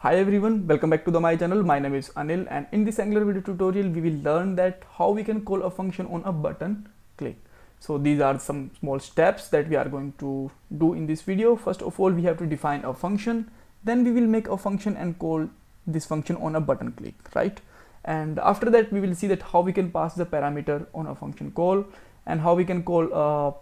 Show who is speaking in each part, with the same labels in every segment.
Speaker 1: Hi everyone, welcome back to my channel. My name is Anil, and in this Angular video tutorial we will learn that how we can call a function on a button click. So these are some small steps that we are going to do in this video. First of all, we have to define a function, then we will make a function and call this function on a button click, right? And after that we will see that how we can pass the parameter on a function call and how we can call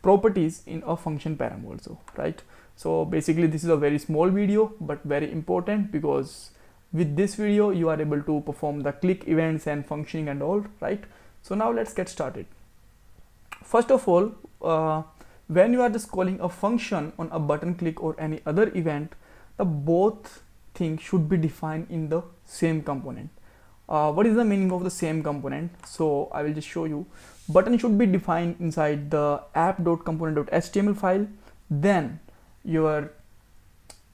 Speaker 1: properties in a function param also, right? So basically this is a very small video but very important, because with this video you are able to perform the click events and functioning and all, right? So now let's get started. First of all, when you are just calling a function on a button click or any other event, the both things should be defined in the same component. What is the meaning of the same component? So I will just show you. Button should be defined inside the app.component.html file. Then your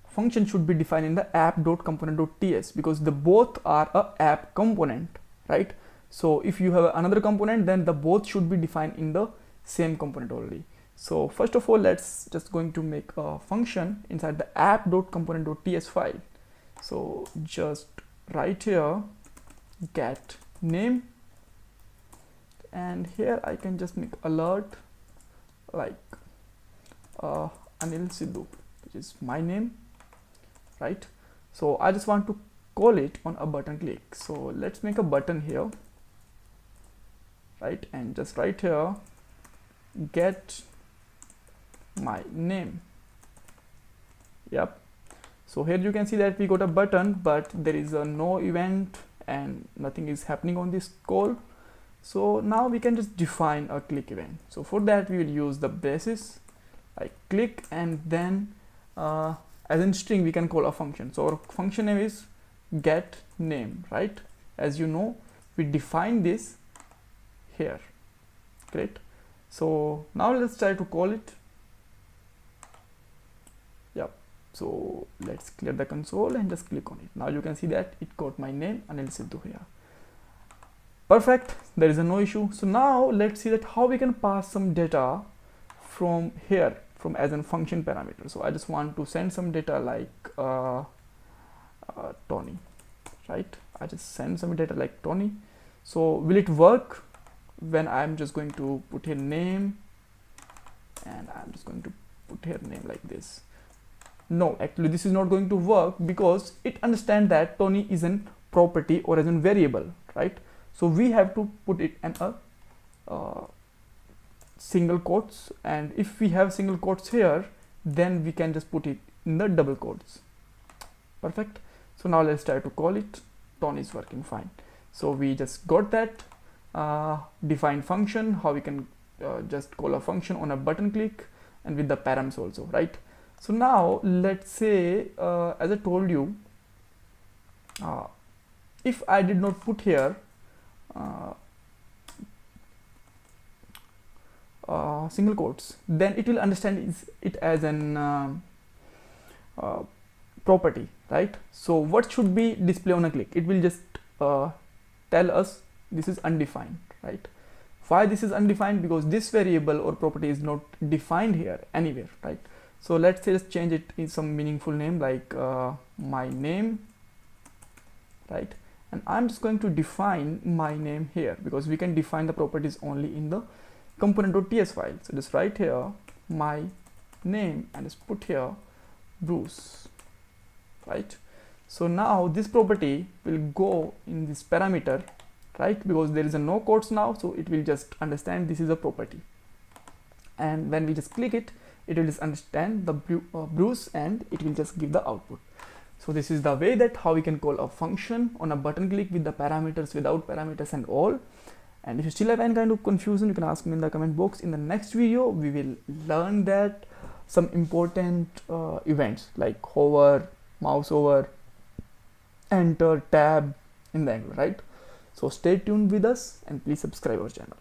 Speaker 1: function should be defined in the app.component.ts, because the both are a app component, right? So if you have another component, then the both should be defined in the same component only. So first of all, let's just going to make a function inside the app.component.ts file. So just write here get name, and here I can just make alert like anil Sidhu, which is my name, right? So I just want to call it on a button click. So let's make a button here, right? And just write here get my name. Yep. So here you can see that we got a button, but there is no event and nothing is happening on this call. So now we can just define a click event. So for that we will use the basis like click, and then as in string we can call a function. So our function name is get name, right? As you know, we define this here. Great. So now let's try to call it. Yep. So let's clear the console and just click on it. Now you can see that it got my name Anil Sidhu here. Perfect, there is no issue. So now let's see that how we can pass some data from here, from as a function parameter. So I just want to send some data like Tony, right? I just send some data like Tony. So will it work when I'm just going to put here name, and I'm just going to put here name like this? No, actually this is not going to work, because it understands that Tony is a property or as a variable, right? So we have to put it in a single quotes, and if we have single quotes here, then we can just put it in the double quotes. Perfect. So now let's try to call it. Tony is working fine. So we just got that defined function, how we can just call a function on a button click and with the params also, right? So now let's say as I told you, if I did not put here single quotes, then it will understand it as an property, right? So what should be display on a click? It will just tell us this is undefined, right? Why this is undefined? Because this variable or property is not defined here anywhere, right? So let's say just change it in some meaningful name like my name, right? And I'm just going to define my name here, because we can define the properties only in the component.ts file. So just write here my name and just put here Bruce, right? So now this property will go in this parameter, right? Because there is a no quotes now, so it will just understand this is a property, and when we just click it, it will just understand the Bruce, and it will just give the output. So this is the way that how we can call a function on a button click with the parameters, without parameters and all. And if you still have any kind of confusion, you can ask me in the comment box. In the next video we will learn that some important events like hover, mouse over, enter, tab in the Angular, right? So stay tuned with us and please subscribe our channel.